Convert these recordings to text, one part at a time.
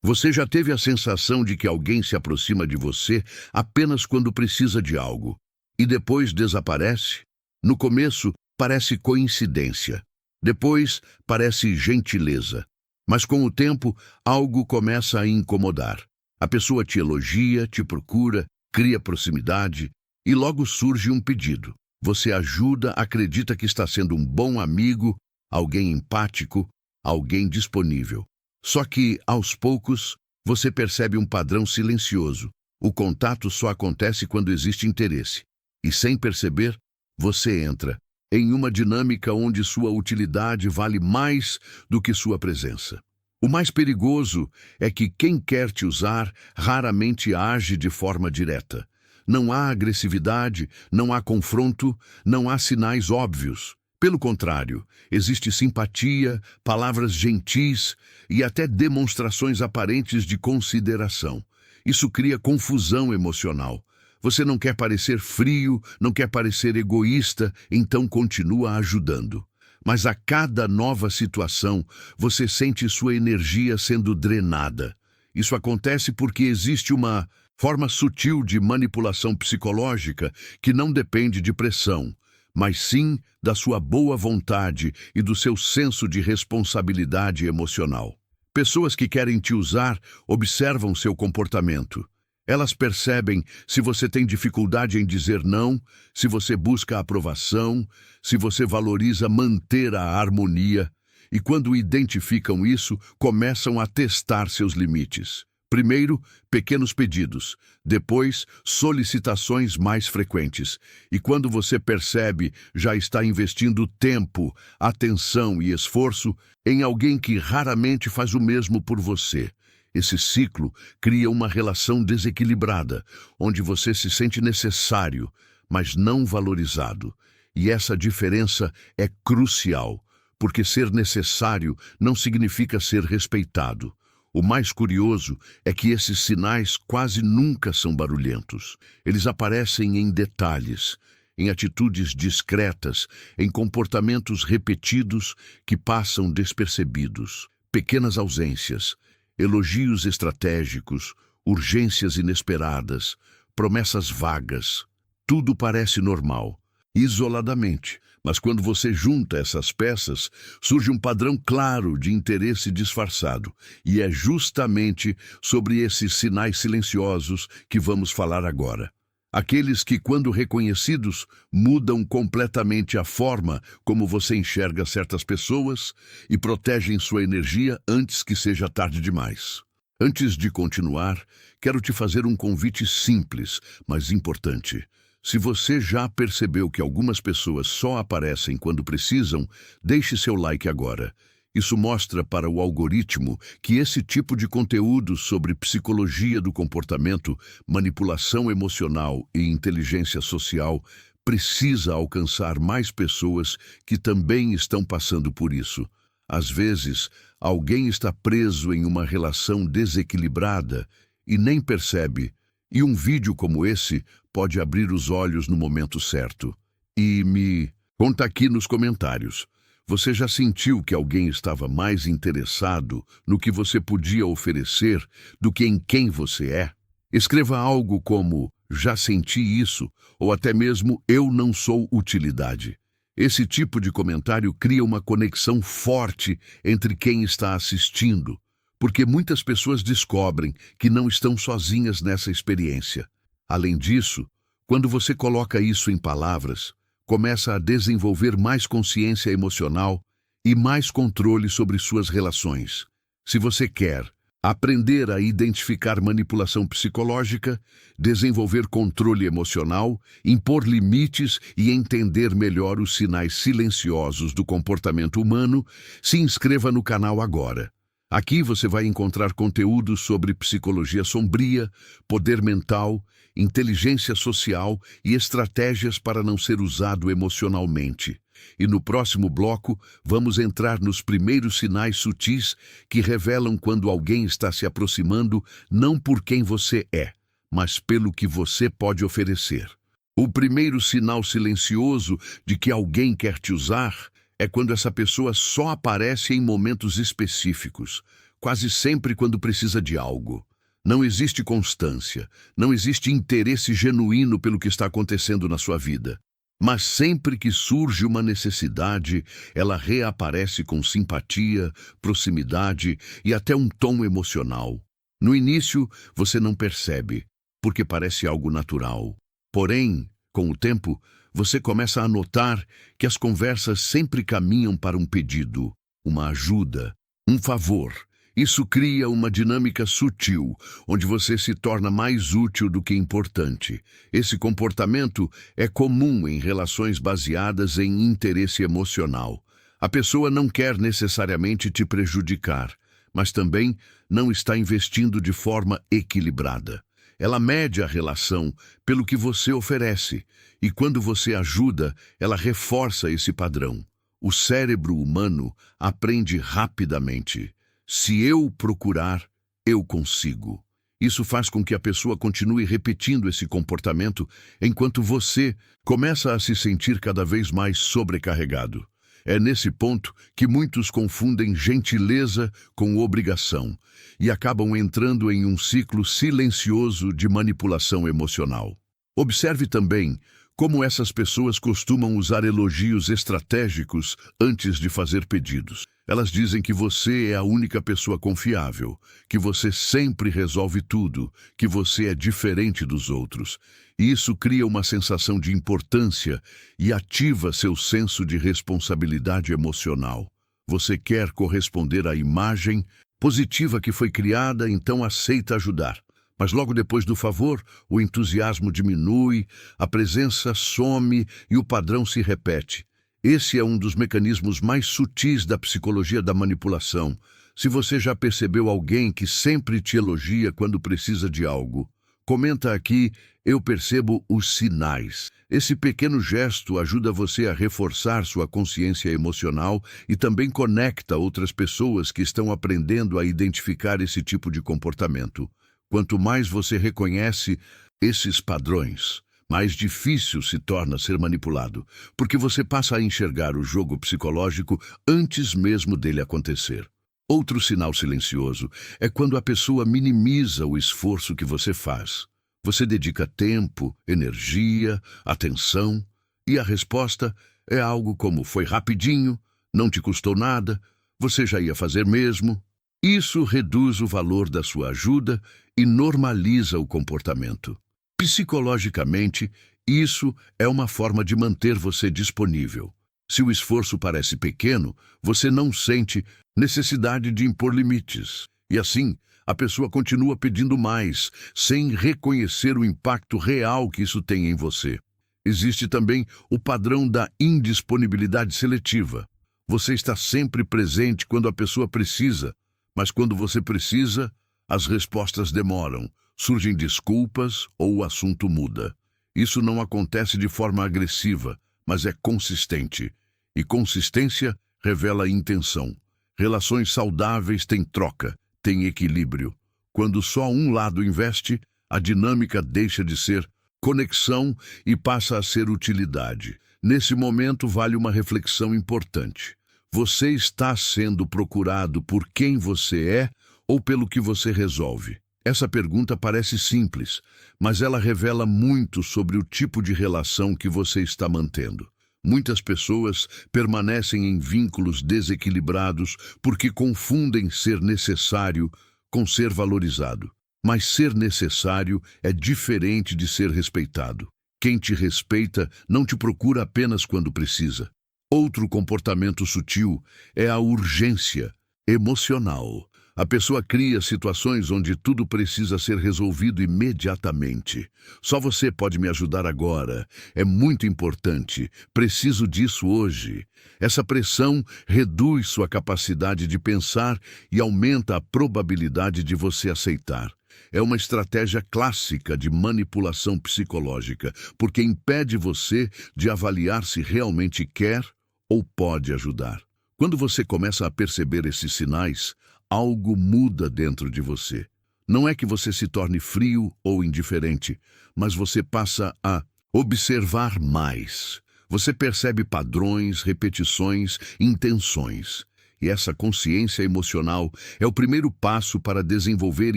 Você já teve a sensação de que alguém se aproxima de você apenas quando precisa de algo e depois desaparece? No começo, parece coincidência. Depois, parece gentileza. Mas com o tempo, algo começa a incomodar. A pessoa te elogia, te procura, cria proximidade e logo surge um pedido. Você ajuda, acredita que está sendo um bom amigo, alguém empático, alguém disponível. Só que, aos poucos, você percebe um padrão silencioso. O contato só acontece quando existe interesse. E sem perceber, você entra em uma dinâmica onde sua utilidade vale mais do que sua presença. O mais perigoso é que quem quer te usar raramente age de forma direta. Não há agressividade, não há confronto, não há sinais óbvios. Pelo contrário, existe simpatia, palavras gentis e até demonstrações aparentes de consideração. Isso cria confusão emocional. Você não quer parecer frio, não quer parecer egoísta, então continua ajudando. Mas a cada nova situação, você sente sua energia sendo drenada. Isso acontece porque existe uma forma sutil de manipulação psicológica que não depende de pressão, mas sim da sua boa vontade e do seu senso de responsabilidade emocional. Pessoas que querem te usar observam seu comportamento. Elas percebem se você tem dificuldade em dizer não, se você busca aprovação, se você valoriza manter a harmonia, e quando identificam isso, começam a testar seus limites. Primeiro, pequenos pedidos, depois, solicitações mais frequentes. E quando você percebe, já está investindo tempo, atenção e esforço em alguém que raramente faz o mesmo por você. Esse ciclo cria uma relação desequilibrada, onde você se sente necessário, mas não valorizado. E essa diferença é crucial, porque ser necessário não significa ser respeitado. O mais curioso é que esses sinais quase nunca são barulhentos. Eles aparecem em detalhes, em atitudes discretas, em comportamentos repetidos que passam despercebidos. Pequenas ausências, elogios estratégicos, urgências inesperadas, promessas vagas. Tudo parece normal, isoladamente. Mas quando você junta essas peças, surge um padrão claro de interesse disfarçado. E é justamente sobre esses sinais silenciosos que vamos falar agora. Aqueles que, quando reconhecidos, mudam completamente a forma como você enxerga certas pessoas e protegem sua energia antes que seja tarde demais. Antes de continuar, quero te fazer um convite simples, mas importante. Se você já percebeu que algumas pessoas só aparecem quando precisam, deixe seu like agora. Isso mostra para o algoritmo que esse tipo de conteúdo sobre psicologia do comportamento, manipulação emocional e inteligência social precisa alcançar mais pessoas que também estão passando por isso. Às vezes, alguém está preso em uma relação desequilibrada e nem percebe. E um vídeo como esse pode abrir os olhos no momento certo. E me conta aqui nos comentários. Você já sentiu que alguém estava mais interessado no que você podia oferecer do que em quem você é? Escreva algo como "já senti isso" ou até mesmo "eu não sou utilidade". Esse tipo de comentário cria uma conexão forte entre quem está assistindo, porque muitas pessoas descobrem que não estão sozinhas nessa experiência. Além disso, quando você coloca isso em palavras, começa a desenvolver mais consciência emocional e mais controle sobre suas relações. Se você quer aprender a identificar manipulação psicológica, desenvolver controle emocional, impor limites e entender melhor os sinais silenciosos do comportamento humano, se inscreva no canal agora. Aqui você vai encontrar conteúdos sobre psicologia sombria, poder mental, inteligência social e estratégias para não ser usado emocionalmente. E no próximo bloco, vamos entrar nos primeiros sinais sutis que revelam quando alguém está se aproximando não por quem você é, mas pelo que você pode oferecer. O primeiro sinal silencioso de que alguém quer te usar é quando essa pessoa só aparece em momentos específicos, quase sempre quando precisa de algo. Não existe constância, não existe interesse genuíno pelo que está acontecendo na sua vida. Mas sempre que surge uma necessidade, ela reaparece com simpatia, proximidade e até um tom emocional. No início, você não percebe, porque parece algo natural. Porém, com o tempo, você começa a notar que as conversas sempre caminham para um pedido, uma ajuda, um favor. Isso cria uma dinâmica sutil, onde você se torna mais útil do que importante. Esse comportamento é comum em relações baseadas em interesse emocional. A pessoa não quer necessariamente te prejudicar, mas também não está investindo de forma equilibrada. Ela mede a relação pelo que você oferece, e quando você ajuda, ela reforça esse padrão. O cérebro humano aprende rapidamente. Se eu procurar, eu consigo. Isso faz com que a pessoa continue repetindo esse comportamento enquanto você começa a se sentir cada vez mais sobrecarregado. É nesse ponto que muitos confundem gentileza com obrigação e acabam entrando em um ciclo silencioso de manipulação emocional. Observe também como essas pessoas costumam usar elogios estratégicos antes de fazer pedidos. Elas dizem que você é a única pessoa confiável, que você sempre resolve tudo, que você é diferente dos outros. E isso cria uma sensação de importância e ativa seu senso de responsabilidade emocional. Você quer corresponder à imagem positiva que foi criada, então aceita ajudar. Mas logo depois do favor, o entusiasmo diminui, a presença some e o padrão se repete. Esse é um dos mecanismos mais sutis da psicologia da manipulação. Se você já percebeu alguém que sempre te elogia quando precisa de algo, comenta aqui, eu percebo os sinais. Esse pequeno gesto ajuda você a reforçar sua consciência emocional e também conecta outras pessoas que estão aprendendo a identificar esse tipo de comportamento. Quanto mais você reconhece esses padrões, mais difícil se torna ser manipulado, porque você passa a enxergar o jogo psicológico antes mesmo dele acontecer. Outro sinal silencioso é quando a pessoa minimiza o esforço que você faz. Você dedica tempo, energia, atenção, e a resposta é algo como foi rapidinho, não te custou nada, você já ia fazer mesmo. Isso reduz o valor da sua ajuda e normaliza o comportamento. Psicologicamente, isso é uma forma de manter você disponível. Se o esforço parece pequeno, você não sente necessidade de impor limites. E assim, a pessoa continua pedindo mais, sem reconhecer o impacto real que isso tem em você. Existe também o padrão da indisponibilidade seletiva. Você está sempre presente quando a pessoa precisa, mas quando você precisa, as respostas demoram, surgem desculpas ou o assunto muda. Isso não acontece de forma agressiva, mas é consistente. E consistência revela intenção. Relações saudáveis têm troca, têm equilíbrio. Quando só um lado investe, a dinâmica deixa de ser conexão e passa a ser utilidade. Nesse momento vale uma reflexão importante. Você está sendo procurado por quem você é ou pelo que você resolve? Essa pergunta parece simples, mas ela revela muito sobre o tipo de relação que você está mantendo. Muitas pessoas permanecem em vínculos desequilibrados porque confundem ser necessário com ser valorizado. Mas ser necessário é diferente de ser respeitado. Quem te respeita não te procura apenas quando precisa. Outro comportamento sutil é a urgência emocional. A pessoa cria situações onde tudo precisa ser resolvido imediatamente. Só você pode me ajudar agora. É muito importante. Preciso disso hoje. Essa pressão reduz sua capacidade de pensar e aumenta a probabilidade de você aceitar. É uma estratégia clássica de manipulação psicológica, porque impede você de avaliar se realmente quer ou pode ajudar. Quando você começa a perceber esses sinais, algo muda dentro de você. Não é que você se torne frio ou indiferente, mas você passa a observar mais. Você percebe padrões, repetições, intenções. E essa consciência emocional é o primeiro passo para desenvolver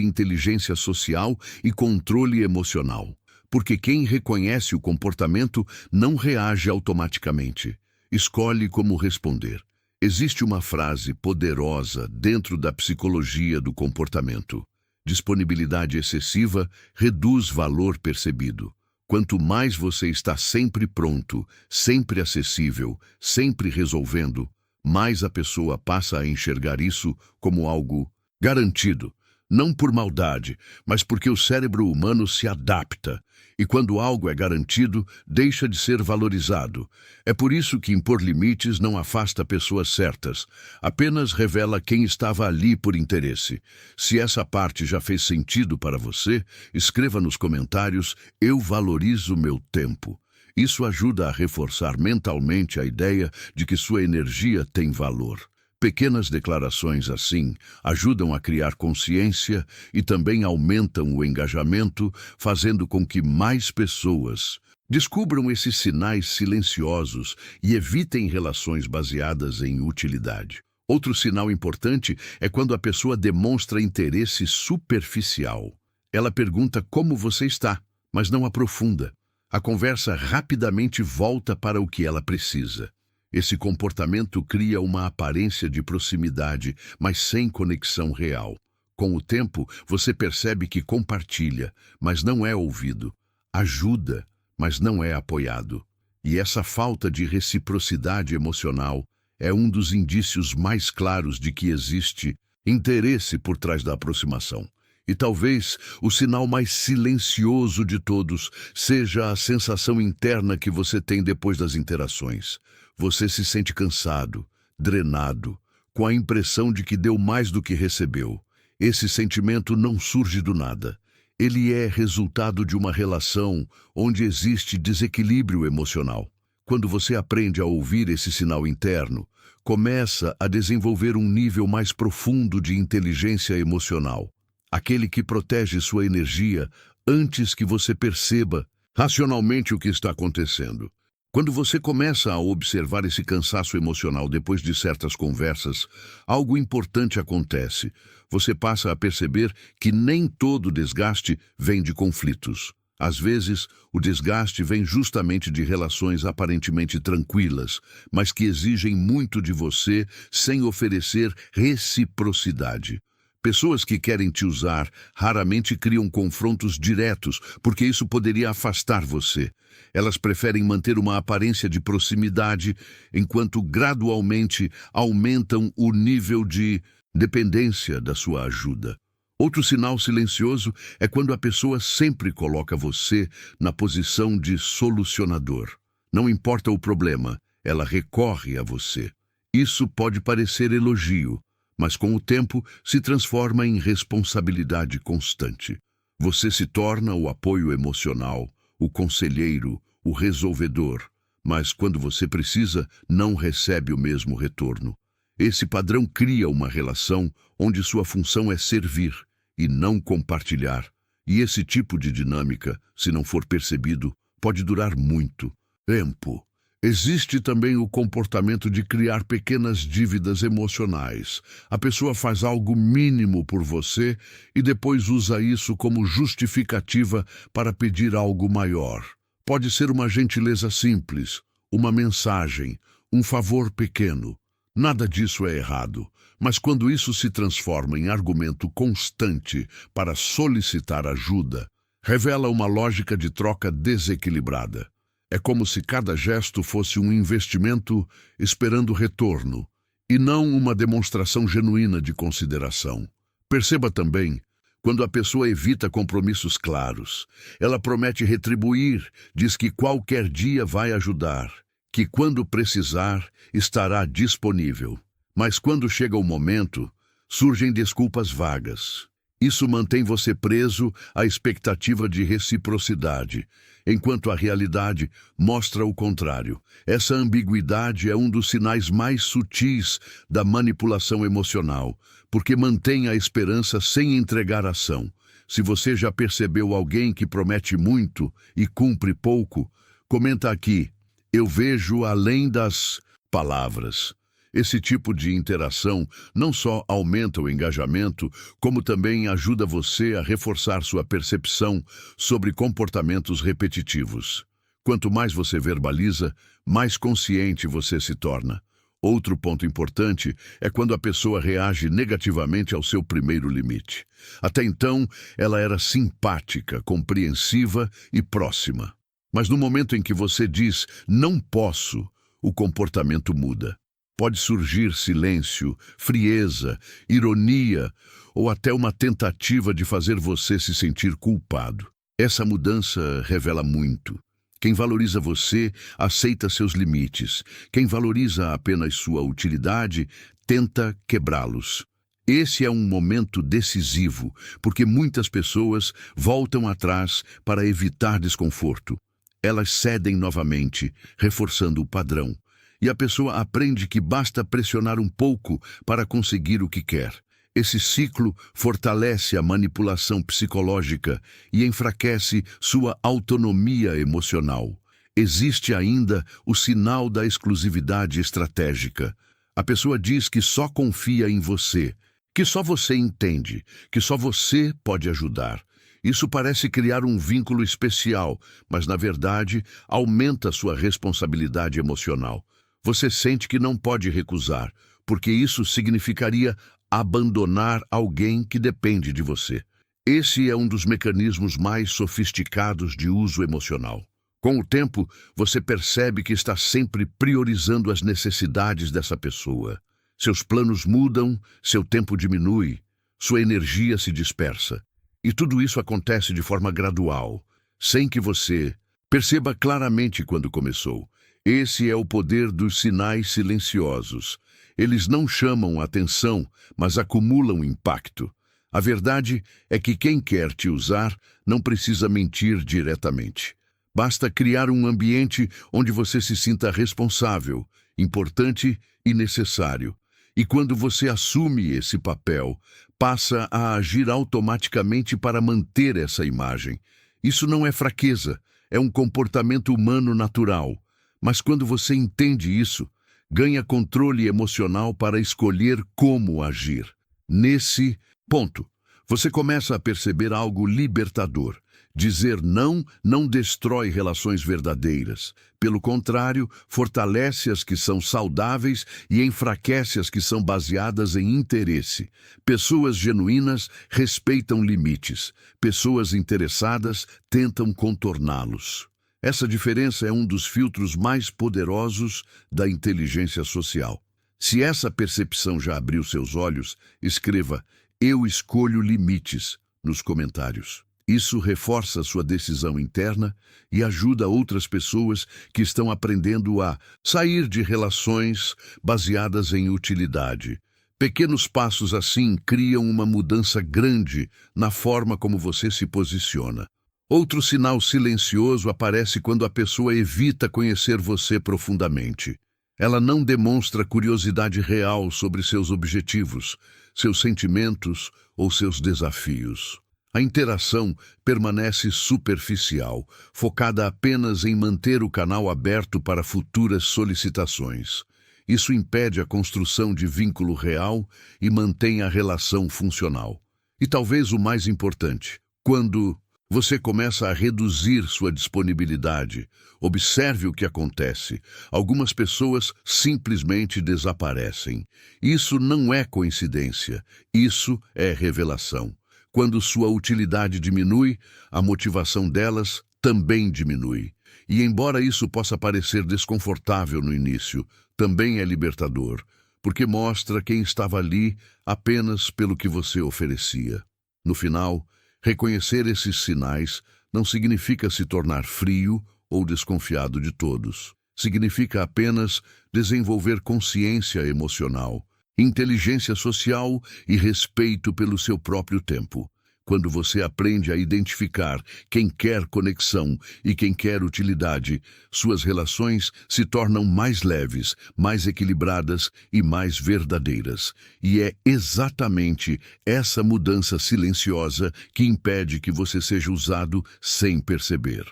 inteligência social e controle emocional. Porque quem reconhece o comportamento não reage automaticamente. Escolhe como responder. Existe uma frase poderosa dentro da psicologia do comportamento. Disponibilidade excessiva reduz valor percebido. Quanto mais você está sempre pronto, sempre acessível, sempre resolvendo, mais a pessoa passa a enxergar isso como algo garantido. Não por maldade, mas porque o cérebro humano se adapta. E quando algo é garantido, deixa de ser valorizado. É por isso que impor limites não afasta pessoas certas, apenas revela quem estava ali por interesse. Se essa parte já fez sentido para você, escreva nos comentários: eu valorizo meu tempo. Isso ajuda a reforçar mentalmente a ideia de que sua energia tem valor. Pequenas declarações assim ajudam a criar consciência e também aumentam o engajamento, fazendo com que mais pessoas descubram esses sinais silenciosos e evitem relações baseadas em utilidade. Outro sinal importante é quando a pessoa demonstra interesse superficial. Ela pergunta como você está, mas não aprofunda. A conversa rapidamente volta para o que ela precisa. Esse comportamento cria uma aparência de proximidade, mas sem conexão real. Com o tempo, você percebe que compartilha, mas não é ouvido. Ajuda, mas não é apoiado. E essa falta de reciprocidade emocional é um dos indícios mais claros de que existe interesse por trás da aproximação. E talvez o sinal mais silencioso de todos seja a sensação interna que você tem depois das interações. Você se sente cansado, drenado, com a impressão de que deu mais do que recebeu. Esse sentimento não surge do nada. Ele é resultado de uma relação onde existe desequilíbrio emocional. Quando você aprende a ouvir esse sinal interno, começa a desenvolver um nível mais profundo de inteligência emocional. Aquele que protege sua energia antes que você perceba racionalmente o que está acontecendo. Quando você começa a observar esse cansaço emocional depois de certas conversas, algo importante acontece. Você passa a perceber que nem todo desgaste vem de conflitos. Às vezes, o desgaste vem justamente de relações aparentemente tranquilas, mas que exigem muito de você sem oferecer reciprocidade. Pessoas que querem te usar raramente criam confrontos diretos, porque isso poderia afastar você. Elas preferem manter uma aparência de proximidade, enquanto gradualmente aumentam o nível de dependência da sua ajuda. Outro sinal silencioso é quando a pessoa sempre coloca você na posição de solucionador. Não importa o problema, ela recorre a você. Isso pode parecer elogio, mas com o tempo se transforma em responsabilidade constante. Você se torna o apoio emocional, o conselheiro, o resolvedor, mas quando você precisa, não recebe o mesmo retorno. Esse padrão cria uma relação onde sua função é servir e não compartilhar. E esse tipo de dinâmica, se não for percebido, pode durar muito tempo. Existe também o comportamento de criar pequenas dívidas emocionais. A pessoa faz algo mínimo por você e depois usa isso como justificativa para pedir algo maior. Pode ser uma gentileza simples, uma mensagem, um favor pequeno. Nada disso é errado, mas quando isso se transforma em argumento constante para solicitar ajuda, revela uma lógica de troca desequilibrada. É como se cada gesto fosse um investimento esperando retorno, e não uma demonstração genuína de consideração. Perceba também, quando a pessoa evita compromissos claros, ela promete retribuir, diz que qualquer dia vai ajudar, que quando precisar estará disponível. Mas quando chega o momento, surgem desculpas vagas. Isso mantém você preso à expectativa de reciprocidade, enquanto a realidade mostra o contrário. Essa ambiguidade é um dos sinais mais sutis da manipulação emocional, porque mantém a esperança sem entregar ação. Se você já percebeu alguém que promete muito e cumpre pouco, comenta aqui: eu vejo além das palavras. Esse tipo de interação não só aumenta o engajamento, como também ajuda você a reforçar sua percepção sobre comportamentos repetitivos. Quanto mais você verbaliza, mais consciente você se torna. Outro ponto importante é quando a pessoa reage negativamente ao seu primeiro limite. Até então, ela era simpática, compreensiva e próxima. Mas no momento em que você diz "não posso", o comportamento muda. Pode surgir silêncio, frieza, ironia ou até uma tentativa de fazer você se sentir culpado. Essa mudança revela muito. Quem valoriza você aceita seus limites. Quem valoriza apenas sua utilidade tenta quebrá-los. Esse é um momento decisivo, porque muitas pessoas voltam atrás para evitar desconforto. Elas cedem novamente, reforçando o padrão. E a pessoa aprende que basta pressionar um pouco para conseguir o que quer. Esse ciclo fortalece a manipulação psicológica e enfraquece sua autonomia emocional. Existe ainda o sinal da exclusividade estratégica. A pessoa diz que só confia em você, que só você entende, que só você pode ajudar. Isso parece criar um vínculo especial, mas na verdade aumenta sua responsabilidade emocional. Você sente que não pode recusar, porque isso significaria abandonar alguém que depende de você. Esse é um dos mecanismos mais sofisticados de uso emocional. Com o tempo, você percebe que está sempre priorizando as necessidades dessa pessoa. Seus planos mudam, seu tempo diminui, sua energia se dispersa. E tudo isso acontece de forma gradual, sem que você perceba claramente quando começou. Esse é o poder dos sinais silenciosos. Eles não chamam atenção, mas acumulam impacto. A verdade é que quem quer te usar não precisa mentir diretamente. Basta criar um ambiente onde você se sinta responsável, importante e necessário. E quando você assume esse papel, passa a agir automaticamente para manter essa imagem. Isso não é fraqueza, é um comportamento humano natural. Mas quando você entende isso, ganha controle emocional para escolher como agir. Nesse ponto, você começa a perceber algo libertador. Dizer não destrói relações verdadeiras. Pelo contrário, fortalece as que são saudáveis e enfraquece as que são baseadas em interesse. Pessoas genuínas respeitam limites. Pessoas interessadas tentam contorná-los. Essa diferença é um dos filtros mais poderosos da inteligência social. Se essa percepção já abriu seus olhos, escreva "Eu escolho limites" nos comentários. Isso reforça sua decisão interna e ajuda outras pessoas que estão aprendendo a sair de relações baseadas em utilidade. Pequenos passos assim criam uma mudança grande na forma como você se posiciona. Outro sinal silencioso aparece quando a pessoa evita conhecer você profundamente. Ela não demonstra curiosidade real sobre seus objetivos, seus sentimentos ou seus desafios. A interação permanece superficial, focada apenas em manter o canal aberto para futuras solicitações. Isso impede a construção de vínculo real e mantém a relação funcional. E talvez o mais importante, quando você começa a reduzir sua disponibilidade, observe o que acontece. Algumas pessoas simplesmente desaparecem. Isso não é coincidência, isso é revelação. Quando sua utilidade diminui, a motivação delas também diminui. E embora isso possa parecer desconfortável no início, também é libertador, porque mostra quem estava ali apenas pelo que você oferecia. No final, reconhecer esses sinais não significa se tornar frio ou desconfiado de todos. Significa apenas desenvolver consciência emocional, inteligência social e respeito pelo seu próprio tempo. Quando você aprende a identificar quem quer conexão e quem quer utilidade, suas relações se tornam mais leves, mais equilibradas e mais verdadeiras. E é exatamente essa mudança silenciosa que impede que você seja usado sem perceber.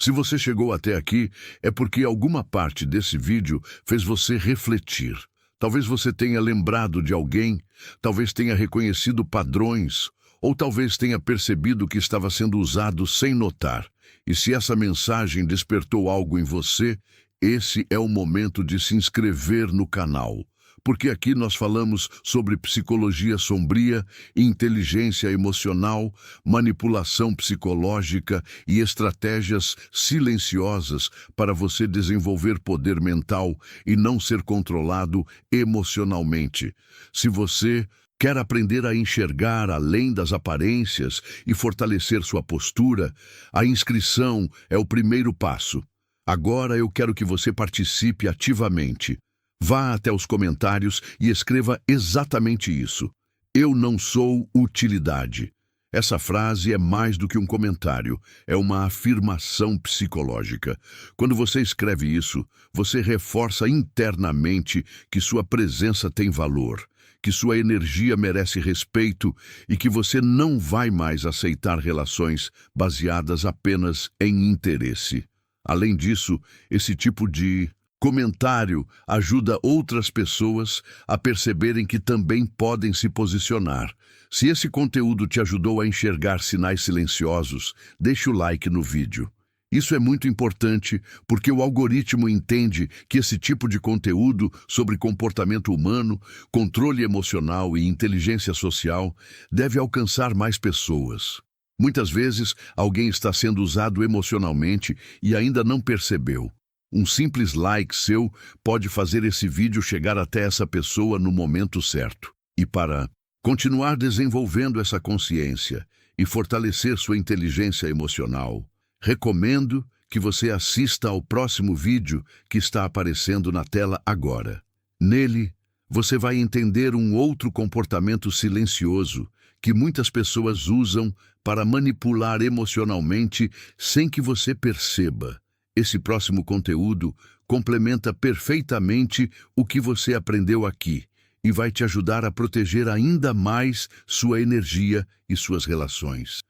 Se você chegou até aqui, é porque alguma parte desse vídeo fez você refletir. Talvez você tenha lembrado de alguém, talvez tenha reconhecido padrões, ou talvez tenha percebido que estava sendo usado sem notar. E se essa mensagem despertou algo em você, esse é o momento de se inscrever no canal. Porque aqui nós falamos sobre psicologia sombria, inteligência emocional, manipulação psicológica e estratégias silenciosas para você desenvolver poder mental e não ser controlado emocionalmente. Se você quer aprender a enxergar além das aparências e fortalecer sua postura, a inscrição é o primeiro passo. Agora eu quero que você participe ativamente. Vá até os comentários e escreva exatamente isso. Eu não sou utilidade. Essa frase é mais do que um comentário, é uma afirmação psicológica. Quando você escreve isso, você reforça internamente que sua presença tem valor, que sua energia merece respeito e que você não vai mais aceitar relações baseadas apenas em interesse. Além disso, esse tipo de comentário ajuda outras pessoas a perceberem que também podem se posicionar. Se esse conteúdo te ajudou a enxergar sinais silenciosos, deixe o like no vídeo. Isso é muito importante porque o algoritmo entende que esse tipo de conteúdo sobre comportamento humano, controle emocional e inteligência social deve alcançar mais pessoas. Muitas vezes, alguém está sendo usado emocionalmente e ainda não percebeu. Um simples like seu pode fazer esse vídeo chegar até essa pessoa no momento certo. E para continuar desenvolvendo essa consciência e fortalecer sua inteligência emocional, recomendo que você assista ao próximo vídeo que está aparecendo na tela agora. Nele, você vai entender um outro comportamento silencioso que muitas pessoas usam para manipular emocionalmente sem que você perceba. Esse próximo conteúdo complementa perfeitamente o que você aprendeu aqui e vai te ajudar a proteger ainda mais sua energia e suas relações.